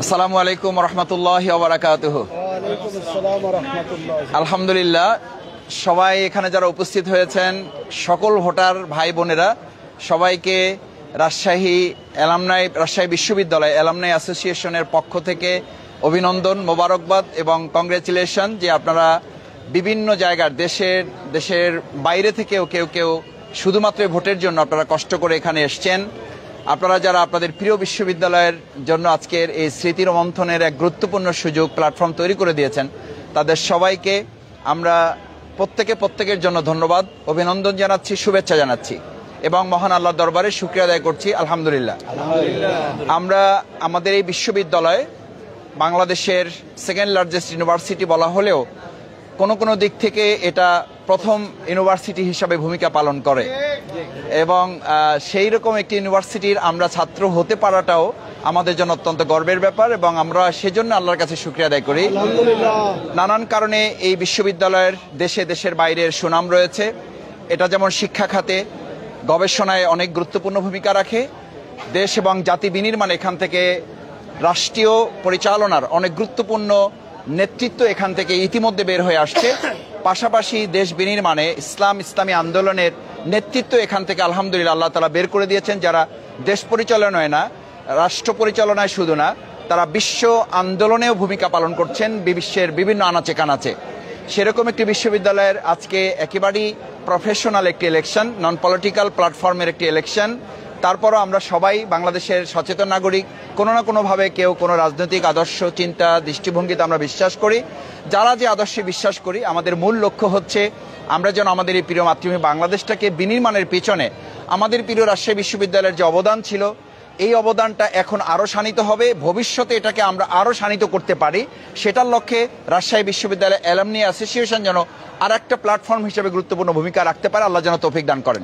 আসসালামু আলাইকুম রহমতুল্লাহি ওয়া বারাকাতুহু। আলহামদুলিল্লাহ, সবাই এখানে যারা উপস্থিত হয়েছেন সকল ভোটার ভাই বোনেরা সবাইকে রাজশাহী বিশ্ববিদ্যালয় অ্যালামনাই অ্যাসোসিয়েশনের পক্ষ থেকে অভিনন্দন, মোবারকবাদ এবং কংগ্রেচুলেশন যে আপনারা বিভিন্ন জায়গার দেশের বাইরে থেকেও কেউ শুধুমাত্র ভোটের জন্য আপনারা কষ্ট করে এখানে এসছেন। আপনারা যারা আপনাদের প্রিয় বিশ্ববিদ্যালয়ের জন্য আজকের এই স্মৃতির মন্থনের এক গুরুত্বপূর্ণ সুযোগ প্ল্যাটফর্ম তৈরি করে দিয়েছেন, তাদের সবাইকে আমরা প্রত্যেকের জন্য ধন্যবাদ, অভিনন্দন জানাচ্ছি, শুভেচ্ছা জানাচ্ছি এবং মহান আল্লাহর দরবারে শুকরিয়া আদায় করছি। আলহামদুলিল্লাহ, আমরা আমাদের এই বিশ্ববিদ্যালয় বাংলাদেশের সেকেন্ড লার্জেস্ট ইউনিভার্সিটি বলা হলেও কোনো দিক থেকে এটা প্রথম ইউনিভার্সিটি হিসাবে ভূমিকা পালন করে এবং সেই রকম একটি ইউনিভার্সিটির আমরা ছাত্র হতে পারাটাও আমাদের জন্য অত্যন্ত গর্বের ব্যাপার এবং আমরা সেজন্য আল্লাহর কাছে শুকরিয়া আদায় করি। নানান কারণে এই বিশ্ববিদ্যালয়ের দেশের বাইরের সুনাম রয়েছে। এটা যেমন শিক্ষা খাতে গবেষণায় অনেক গুরুত্বপূর্ণ ভূমিকা রাখে, দেশ এবং জাতি বিনির্মাণে এখান থেকে রাষ্ট্রীয় পরিচালনার অনেক গুরুত্বপূর্ণ নেতৃত্ব এখান থেকে ইতিমধ্যে বের হয়ে আসছে। পাশাপাশি দেশ বিনির্মাণে ইসলামী আন্দোলনের নেতৃত্ব এখান থেকে আলহামদুলিল্লাহ আল্লাহ তাআলা বের করে দিয়েছেন, যারা দেশ পরিচালনায় না, রাষ্ট্র পরিচালনায় শুধু না, তারা বিশ্ব আন্দোলনেও ভূমিকা পালন করছেন বিশ্বের বিভিন্ন আনাচে কানাচে। সেরকম একটি বিশ্ববিদ্যালয়ের আজকে একেবারেই প্রফেশনাল একটি ইলেকশন, নন পলিটিক্যাল প্ল্যাটফর্মের একটি ইলেকশন। তারপরও আমরা সবাই বাংলাদেশের সচেতন নাগরিক, কোনো না কোনোভাবে কেউ কোনো রাজনৈতিক আদর্শ, চিন্তা, দৃষ্টিভঙ্গিতে আমরা বিশ্বাস করি। যারা যে আদর্শে বিশ্বাস করি, আমাদের মূল লক্ষ্য হচ্ছে আমরা যেন আমাদের এই প্রিয় মাতৃভূমি বাংলাদেশটাকে বিনির্মাণের পিছনে আমাদের প্রিয় রাজশাহী বিশ্ববিদ্যালয়ের যে অবদান ছিল, এই অবদানটা এখন আরও শানিত হবে, ভবিষ্যতে এটাকে আমরা আরও শানিত করতে পারি, সেটার লক্ষ্যে রাজশাহী বিশ্ববিদ্যালয় অ্যালামনাই অ্যাসোসিয়েশন যেন আর একটা প্ল্যাটফর্ম হিসেবে গুরুত্বপূর্ণ ভূমিকা রাখতে পারে, আল্লাহ যেন তৌফিক দান করেন।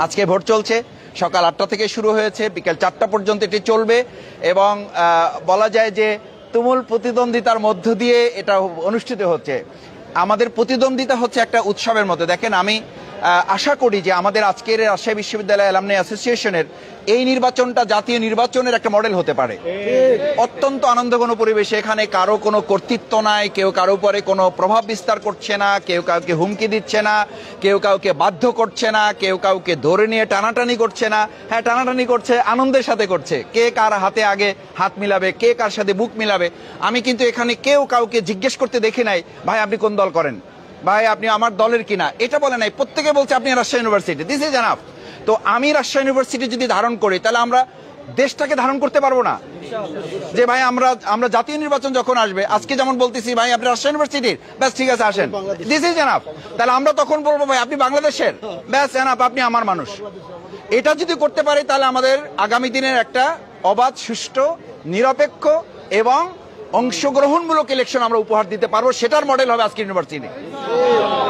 আজকে ভোট চলছে, সকাল 8টা থেকে শুরু হয়েছে, বিকেল 4টা পর্যন্ত এটি চলবে এবং বলা যায় যে তুমুল প্রতিদ্বন্দ্বিতার মধ্য দিয়ে এটা অনুষ্ঠিত হচ্ছে। আমাদের প্রতিদ্বন্দ্বিতা হচ্ছে একটা উৎসবের মতো। দেখেন, আমি আশা করি যে আমাদের আজকের রাজশাহী বিশ্ববিদ্যালয় অ্যালামনাই অ্যাসোসিয়েশনের এই নির্বাচনটা জাতীয় নির্বাচনের একটা মডেল হতে পারে। অত্যন্ত আনন্দঘন পরিবেশে, এখানে কারো কোনো কর্তৃত্ব নাই, কেউ কারো উপরে কোনো প্রভাব বিস্তার করছে না, কেউ কাউকে হুমকি দিচ্ছে না, কেউ কাউকে বাধ্য করছে না, কেউ কাউকে ধরে নিয়ে টানাটানি করছে না। হ্যাঁ, টানাটানি করছে, আনন্দের সাথে করছে, কে কার হাতে আগে হাত মিলাবে, কে কার সাথে বুক মিলাবে। আমি কিন্তু এখানে কেউ কাউকে জিজ্ঞেস করতে দেখি নাই, ভাই আপনি কোন দল করেন, ভাই আপনি আমার দলের কিনা, এটা বলে নাই। প্রত্যেকে বলছে আপনি Rajshahi university, this is enough. তো আমি রাজশাহী ইউনিভার্সিটি যদি ধারণ করি, তাহলে আমরা দেশটাকে ধারণ করতে পারবো না। যে ভাই আমরা জাতীয় নির্বাচন যখন আসবে, আজকে যেমন বলতেছি ভাই আপনি রাজশাহী ইউনিভার্সিটির, ব্যাস ঠিক আছে আসেন, দিস ইজ এনাফ। তাহলে আমরা তখন বলবো ভাই আপনি বাংলাদেশের, ব্যাস এনাফ, আপনি আমার মানুষ। এটা যদি করতে পারি, তাহলে আমাদের আগামী দিনের একটা অবাধ, সুষ্ঠু, নিরপেক্ষ এবং অংশগ্রহণমূলক ইলেকশন আমরা উপহার দিতে পারবো। সেটার মডেল হবে আজকের ইউনিভার্সিটি।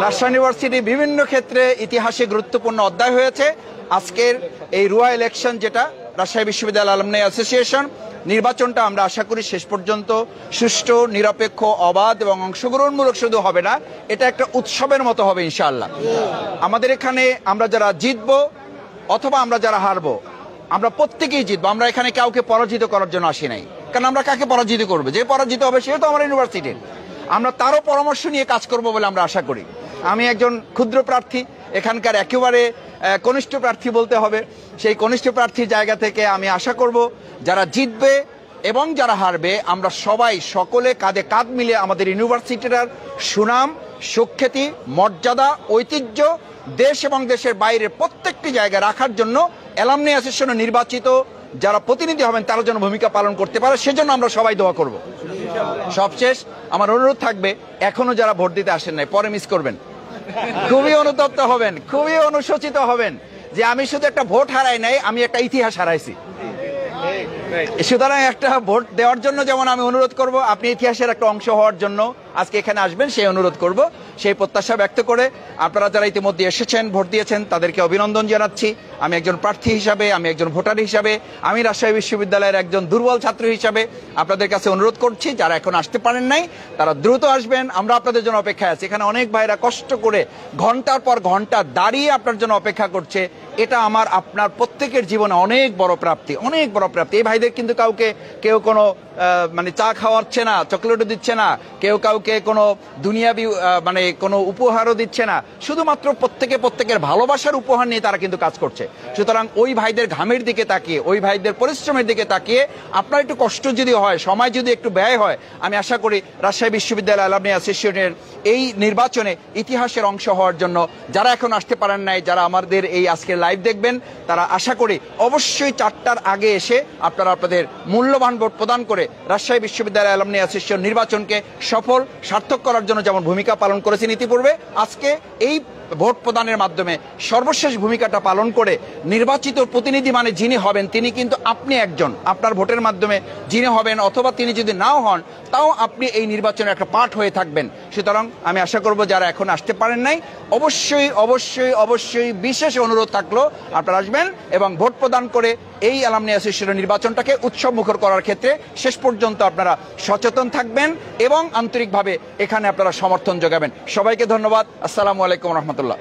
রাজশাহী ইউনিভার্সিটি বিভিন্ন ক্ষেত্রে ইতিহাসে গুরুত্বপূর্ণ অধ্যায় হয়েছে। আজকের এই রুয়া ইলেকশন, যেটা রাজশাহী বিশ্ববিদ্যালয় অ্যালামনাই অ্যাসোসিয়েশন নির্বাচনটা, আমরা আশা করি শেষ পর্যন্ত সুষ্ঠু, নিরপেক্ষ, অবাধ এবং অংশগ্রহণমূলক শুধু হবে না, এটা একটা উৎসবের মতো হবে ইনশাআল্লাহ। আমাদের এখানে আমরা যারা জিতবো অথবা আমরা যারা হারবো, আমরা প্রত্যেকেই জিতবো। আমরা এখানে কাউকে পরাজিত করার জন্য আসি নাই, কারণ আমরা কাকে পরাজিত করবো? যে পরাজিত হবে সে তো আমার ইউনিভার্সিটির। আমরা তারও পরামর্শ নিয়ে কাজ করব বলে আমরা আশা করি। আমি একজন ক্ষুদ্র প্রার্থী, এখানকার একেবারে কনিষ্ঠ প্রার্থী বলতে হবে। সেই কনিষ্ঠ প্রার্থীর জায়গা থেকে আমি আশা করব যারা জিতবে এবং যারা হারবে, আমরা সবাই সকলে কাঁধে কাঁধ মিলে আমাদের ইউনিভার্সিটির সুনাম, সুখ্যাতি, মর্যাদা, ঐতিহ্য দেশ এবং দেশের বাইরে প্রত্যেকটি জায়গায় রাখার জন্য অ্যালামনাই অ্যাসোসিয়েশনে নির্বাচিত যারা প্রতিনিধি হবেন তারা যেন ভূমিকা পালন করতে পারে, সেজন্য আমরা সবাই দোয়া করব। সবশেষ আমার অনুরোধ থাকবে, এখনো যারা ভোট দিতে আসেন নাই, পরে মিস করবেন, খুবই অনুতপ্ত হবেন, খুবই অনুশোচিত হবেন যে আমি শুধু একটা ভোট হারাই নাই, আমি একটা ইতিহাস হারাইছি। সুতরাং একটা ভোট দেওয়ার জন্য যেমন আমি অনুরোধ করব, আপনি ইতিহাসের একটা অংশ হওয়ার জন্য আজকে এখানে আসবেন, সেই অনুরোধ করব। সেই প্রত্যাশা ব্যক্ত করে আপনারা যারা ইতিমধ্যে এসেছেন, ভোট দিয়েছেন, তাদেরকে অভিনন্দন জানাচ্ছি। আমি একজন প্রার্থী হিসাবে, আমি একজন ভোটার হিসাবে, আমি রাজশাহী বিশ্ববিদ্যালয়ের একজন দুর্বল ছাত্র হিসাবে আপনাদের কাছে অনুরোধ করছি, যারা এখন আসতে পারেন নাই তারা দ্রুত আসবেন। আমরা আপনাদের জন্য অপেক্ষায় আছি। এখানে অনেক ভাইরা কষ্ট করে ঘন্টার পর ঘন্টা দাঁড়িয়ে আপনার জন্য অপেক্ষা করছে। এটা আমার আপনার প্রত্যেকের জীবনে অনেক বড় প্রাপ্তি, অনেক বড় প্রাপ্তি। এই ভাইদের কিন্তু কাউকে কেউ কোনো মানে চা খাওয়াচ্ছে না, চকলেটও দিচ্ছে না, কেউ কাউকে কোনো দুনিয়াবি মানে কোনো উপহারও দিচ্ছে না, শুধুমাত্র প্রত্যেকের ভালোবাসার উপহার নিয়ে তারা কিন্তু কাজ করছে। সুতরাং ওই ভাইদের ঘামের দিকে তাকিয়ে, ওই ভাইদের পরিশ্রমের দিকে তাকিয়ে আপনার একটু কষ্ট যদি হয়, সময় যদি একটু ব্যয় হয়, আমি আশা করি রাজশাহী বিশ্ববিদ্যালয় অ্যালামনি অ্যাসোসিয়েশনের এই নির্বাচনে ইতিহাসের অংশ হওয়ার জন্য যারা এখন আসতে পারেন নাই, যারা আমাদের এই আজকের লাইভ দেখবেন, তারা আশা করি অবশ্যই 4টার আগে এসে আপনারা আপনাদের মূল্যবান ভোট প্রদান করে রাজশাহী বিশ্ববিদ্যালয় অ্যালামনি অ্যাসোসিয়েশন নির্বাচনকে সফল সার্থক করার জন্য যেমন ভূমিকা পালন করেছেন ইতিপূর্বে, আজকে এই ভোট প্রদানের মাধ্যমে সর্বশেষ ভূমিকাটা পালন করে নির্বাচিত প্রতিনিধি মানে যিনি হবেন তিনি কিন্তু আপনি একজন, আপনার ভোটের মাধ্যমে যিনি হবেন, অথবা তিনি যদি নাও হন তাও আপনি এই নির্বাচনের একটা পার্ট হয়ে থাকবেন। সুতরাং আমি আশা করব যারা এখন আসতে পারেন নাই অবশ্যই অবশ্যই অবশ্যই বিশেষ অনুরোধ থাকলো আপনারা আসবেন এবং ভোট প্রদান করে এই অ্যালামনি অ্যাসোসিয়েশনের নির্বাচনটাকে উৎসব মুখর করার ক্ষেত্রে শেষ পর্যন্ত আপনারা সচেতন থাকবেন এবং আন্তরিকভাবে এখানে আপনারা সমর্থন যোগাবেন। সবাইকে ধন্যবাদ। আসসালামু আলাইকুম রহমতুল্লাহ।